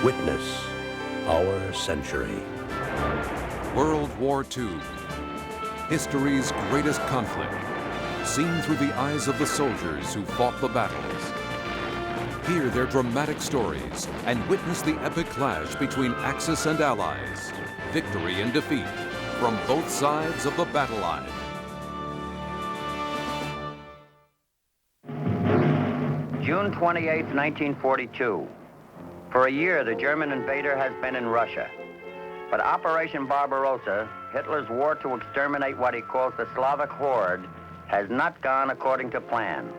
Witness our century. World War II, history's greatest conflict, seen through the eyes of the soldiers who fought the battles. Hear their dramatic stories and witness the epic clash between Axis and Allies, victory and defeat from both sides of the battle line. June 28, 1942. For a year, the German invader has been in Russia. But Operation Barbarossa, Hitler's war to exterminate what he calls the Slavic horde, has not gone according to plan.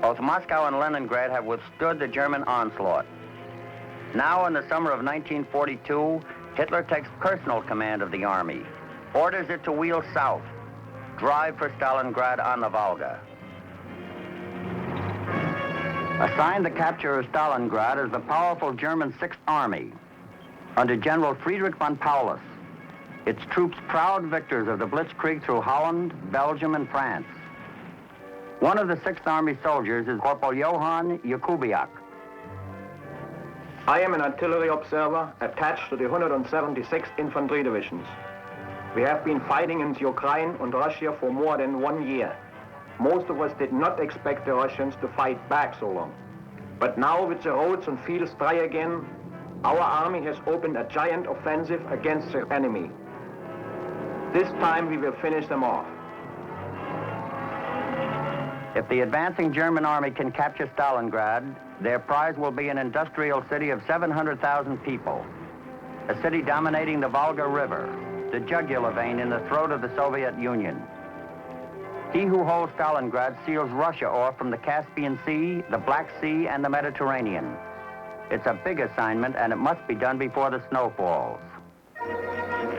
Both Moscow and Leningrad have withstood the German onslaught. Now, in the summer of 1942, Hitler takes personal command of the army, orders it to wheel south, drive for Stalingrad on the Volga. Assigned the capture of Stalingrad is the powerful German Sixth Army under General Friedrich von Paulus, its troops proud victors of the Blitzkrieg through Holland, Belgium, and France. One of the Sixth Army soldiers is Corporal Johann Jakubiak. I am an artillery observer attached to the 176th Infantry Divisions. We have been fighting in Ukraine and Russia for more than 1 year. Most of us did not expect the Russians to fight back so long. But now, with the roads and fields dry again, our army has opened a giant offensive against the enemy. This time we will finish them off. If the advancing German army can capture Stalingrad, their prize will be an industrial city of 700,000 people, a city dominating the Volga River, the jugular vein in the throat of the Soviet Union. He who holds Stalingrad seals Russia off from the Caspian Sea, the Black Sea, and the Mediterranean. It's a big assignment, and it must be done before the snow falls.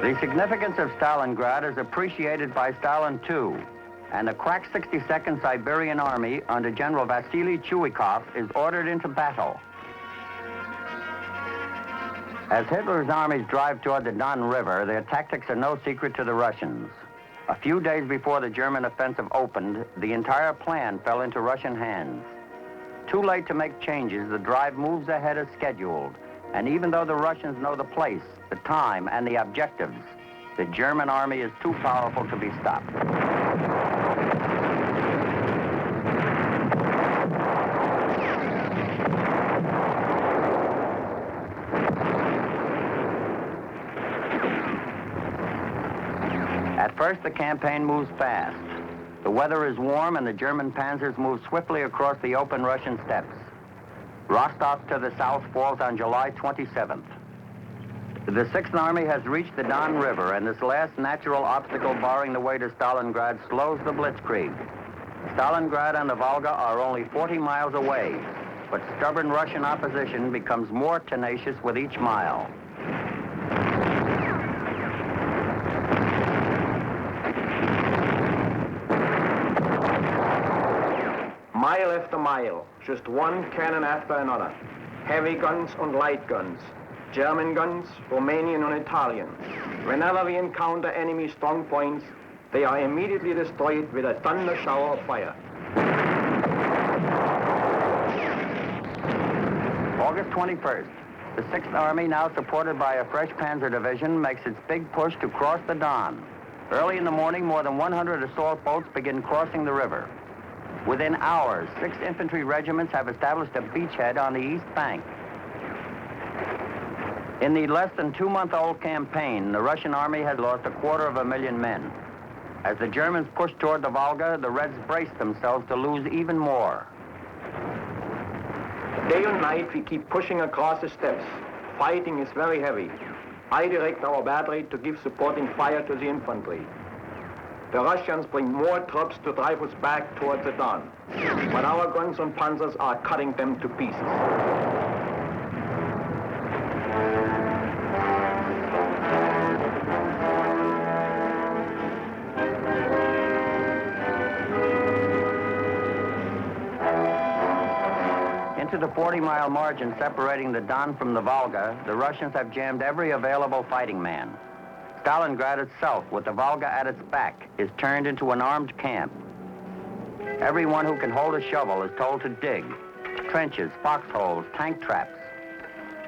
The significance of Stalingrad is appreciated by Stalin, too, and the crack 62nd Siberian Army under General Vasily Chuikov is ordered into battle. As Hitler's armies drive toward the Don River, their tactics are no secret to the Russians. A few days before the German offensive opened, the entire plan fell into Russian hands. Too late to make changes, the drive moves ahead as scheduled. And even though the Russians know the place, the time, and the objectives, the German army is too powerful to be stopped. At first, the campaign moves fast. The weather is warm and the German panzers move swiftly across the open Russian steppes. Rostov to the south falls on July 27th. The Sixth Army has reached the Don River, and this last natural obstacle barring the way to Stalingrad slows the Blitzkrieg. Stalingrad and the Volga are only 40 miles away, but stubborn Russian opposition becomes more tenacious with each mile. Mile after mile, just one cannon after another. Heavy guns and light guns. German guns, Romanian and Italian. Whenever we encounter enemy strong points, they are immediately destroyed with a thunder shower of fire. August 21st, the 6th Army, now supported by a fresh Panzer Division, makes its big push to cross the Don. Early in the morning, more than 100 assault boats begin crossing the river. Within hours, 6 infantry regiments have established a beachhead on the east bank. In the less than 2-month-old campaign, the Russian army has lost 250,000 men. As the Germans push toward the Volga, the Reds brace themselves to lose even more. Day and night, we keep pushing across the steppes. Fighting is very heavy. I direct our battery to give supporting fire to the infantry. The Russians bring more troops to drive us back towards the Don, but our guns and panzers are cutting them to pieces. Into the 40-mile margin separating the Don from the Volga, the Russians have jammed every available fighting man. Stalingrad itself, with the Volga at its back, is turned into an armed camp. Everyone who can hold a shovel is told to dig trenches, foxholes, tank traps.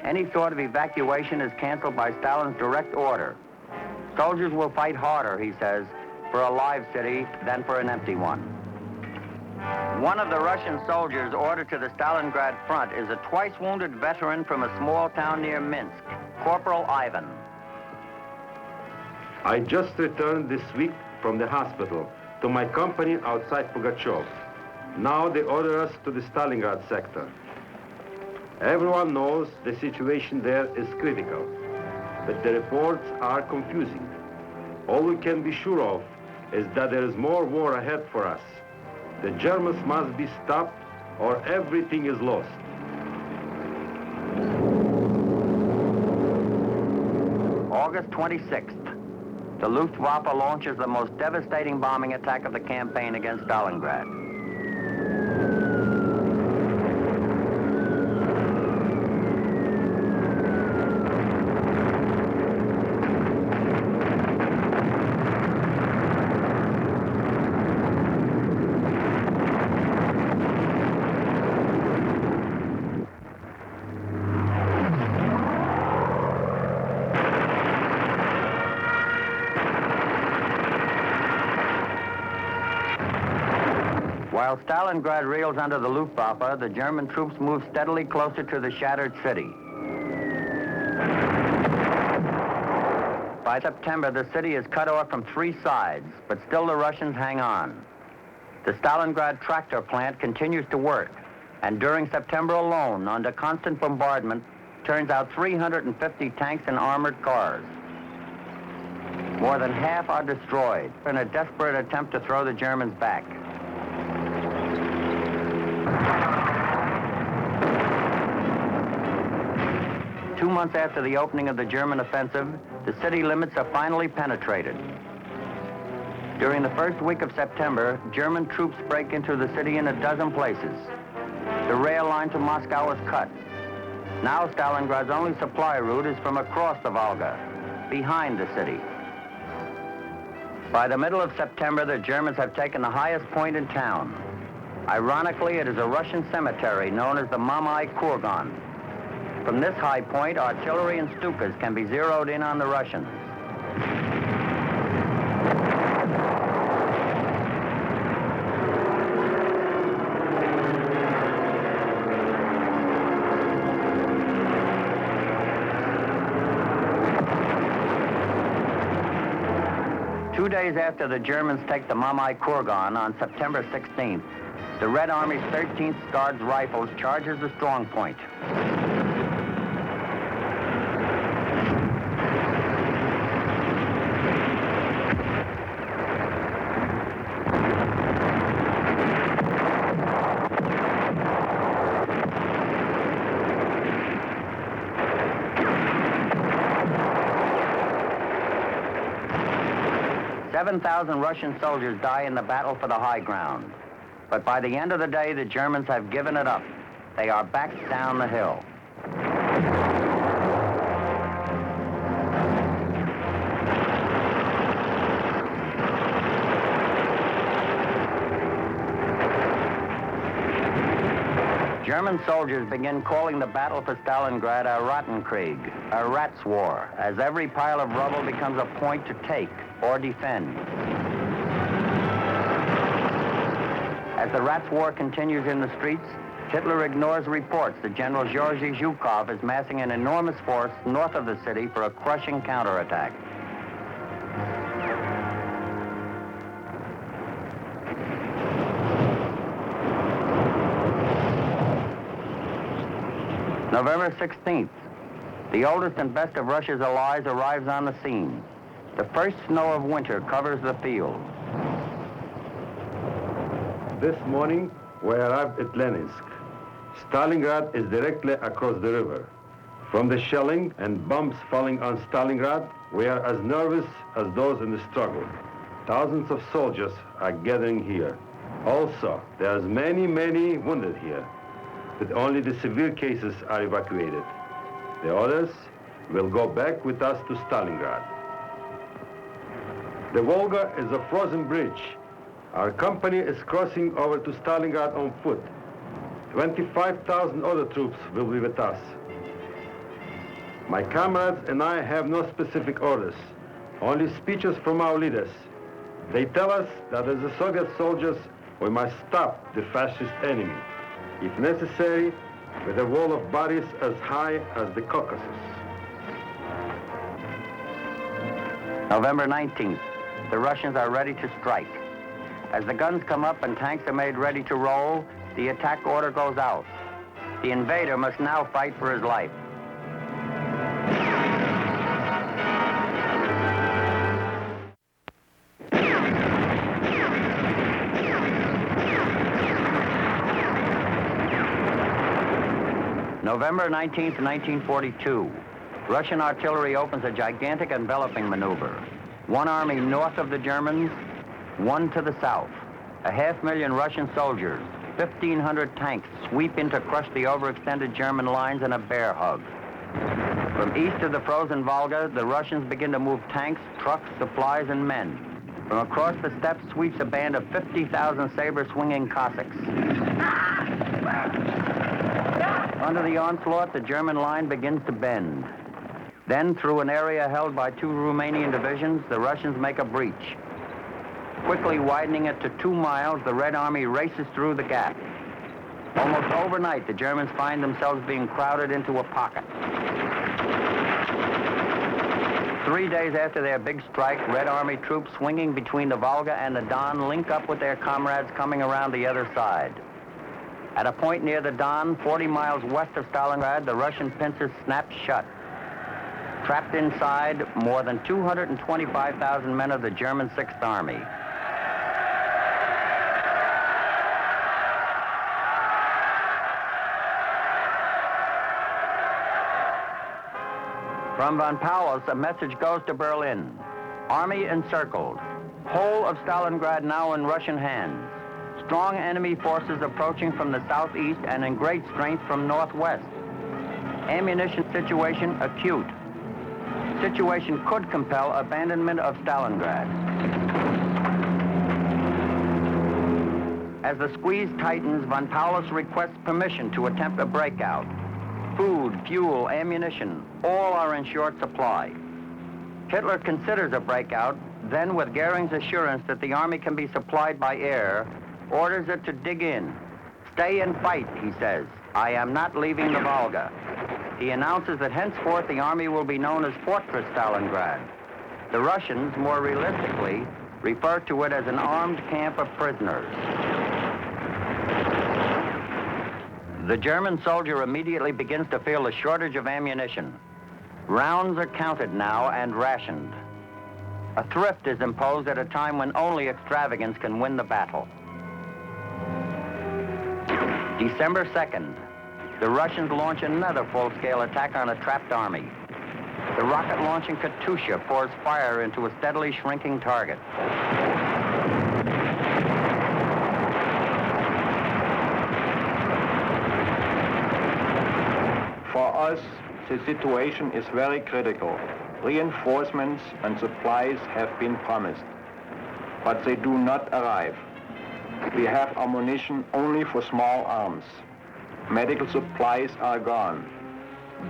Any sort of evacuation is canceled by Stalin's direct order. Soldiers will fight harder, he says, for a live city than for an empty one. One of the Russian soldiers ordered to the Stalingrad front is a twice-wounded veteran from a small town near Minsk, Corporal Ivan. I just returned this week from the hospital to my company outside Pugachev. Now they order us to the Stalingrad sector. Everyone knows the situation there is critical, but the reports are confusing. All we can be sure of is that there is more war ahead for us. The Germans must be stopped or everything is lost. August 26th, the Luftwaffe launches the most devastating bombing attack of the campaign against Stalingrad. While Stalingrad reels under the Luftwaffe, the German troops move steadily closer to the shattered city. By September, the city is cut off from three sides, but still the Russians hang on. The Stalingrad tractor plant continues to work, and during September alone, under constant bombardment, turns out 350 tanks and armored cars. More than half are destroyed in a desperate attempt to throw the Germans back. Two months after the opening of the German offensive, the city limits are finally penetrated. During the first week of September, German troops break into the city in a dozen places. The rail line to Moscow is cut. Now Stalingrad's only supply route is from across the Volga, behind the city. By the middle of September, the Germans have taken the highest point in town. Ironically, it is a Russian cemetery known as the Mamai Kurgan. From this high point, artillery and Stukas can be zeroed in on the Russians. Two days after the Germans take the Mamai Kurgan on September 16th, the Red Army's 13th Guards Rifles charges the strong point. Seven 7,000 Russian soldiers die in the battle for the high ground. But by the end of the day, the Germans have given it up. They are back down the hill. German soldiers begin calling the battle for Stalingrad a Rattenkrieg, a rat's war, as every pile of rubble becomes a point to take or defend. As the Rats' War continues in the streets, Hitler ignores reports that General Georgy Zhukov is massing an enormous force north of the city for a crushing counterattack. November 16th, the oldest and best of Russia's allies arrives on the scene. The first snow of winter covers the field. This morning, we arrived at Leninsk. Stalingrad is directly across the river. From the shelling and bombs falling on Stalingrad, we are as nervous as those in the struggle. Thousands of soldiers are gathering here. Also, there's many wounded here, but only the severe cases are evacuated. The others will go back with us to Stalingrad. The Volga is a frozen bridge. Our company is crossing over to Stalingrad on foot. 25,000 other troops will be with us. My comrades and I have no specific orders, only speeches from our leaders. They tell us that as the Soviet soldiers, we must stop the fascist enemy, if necessary, with a wall of bodies as high as the Caucasus. November 19th, the Russians are ready to strike. As the guns come up and tanks are made ready to roll, the attack order goes out. The invader must now fight for his life. November 19th, 1942. Russian artillery opens a gigantic enveloping maneuver. One army north of the Germans, one to the south. 500,000 Russian soldiers, 1,500 tanks sweep in to crush the overextended German lines in a bear hug. From east of the frozen Volga, the Russians begin to move tanks, trucks, supplies, and men. From across the steppes sweeps a band of 50,000 saber-swinging Cossacks. Under the onslaught, the German line begins to bend. Then, through an area held by 2 Romanian divisions, the Russians make a breach. Quickly widening it to 2 miles, the Red Army races through the gap. Almost overnight, the Germans find themselves being crowded into a pocket. 3 days after their big strike, Red Army troops swinging between the Volga and the Don link up with their comrades coming around the other side. At a point near the Don, 40 miles west of Stalingrad, the Russian pincers snap shut. Trapped inside, more than 225,000 men of the German 6th Army. From Von Paulus, a message goes to Berlin. Army encircled. Whole of Stalingrad now in Russian hands. Strong enemy forces approaching from the southeast and in great strength from northwest. Ammunition situation acute. Situation could compel abandonment of Stalingrad. As the squeeze tightens, Von Paulus requests permission to attempt a breakout. Food, fuel, ammunition, all are in short supply. Hitler considers a breakout, then with Goering's assurance that the army can be supplied by air, orders it to dig in. Stay and fight, he says. I am not leaving the Volga. He announces that henceforth the army will be known as Fortress Stalingrad. The Russians, more realistically, refer to it as an armed camp of prisoners. The German soldier immediately begins to feel a shortage of ammunition. Rounds are counted now and rationed. A thrift is imposed at a time when only extravagance can win the battle. December 2nd, the Russians launch another full-scale attack on a trapped army. The rocket-launching Katyusha pours fire into a steadily shrinking target. For us, the situation is very critical. Reinforcements and supplies have been promised, but they do not arrive. We have ammunition only for small arms. Medical supplies are gone.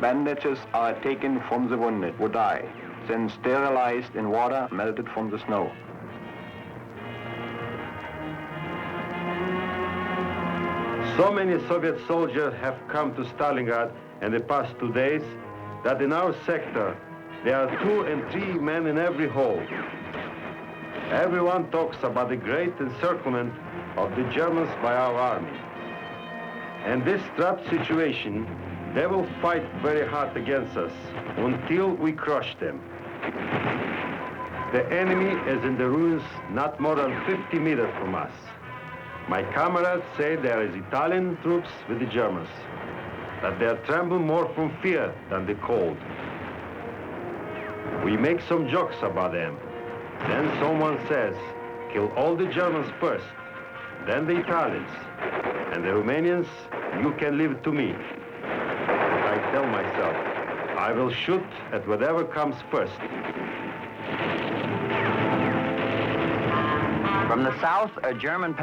Bandages are taken from the wounded who die, then sterilized in water melted from the snow. So many Soviet soldiers have come to Stalingrad in the past 2 days that in our sector there are 2 and 3 men in every hole. Everyone talks about the great encirclement of the Germans by our army. In this trapped situation, they will fight very hard against us until we crush them. The enemy is in the ruins not more than 50 meters from us. My comrades say there is Italian troops with the Germans, that they tremble more from fear than the cold. We make some jokes about them. Then someone says, kill all the Germans first, then the Italians, and the Romanians, you can leave it to me. But I tell myself, I will shoot at whatever comes first. From the south, a German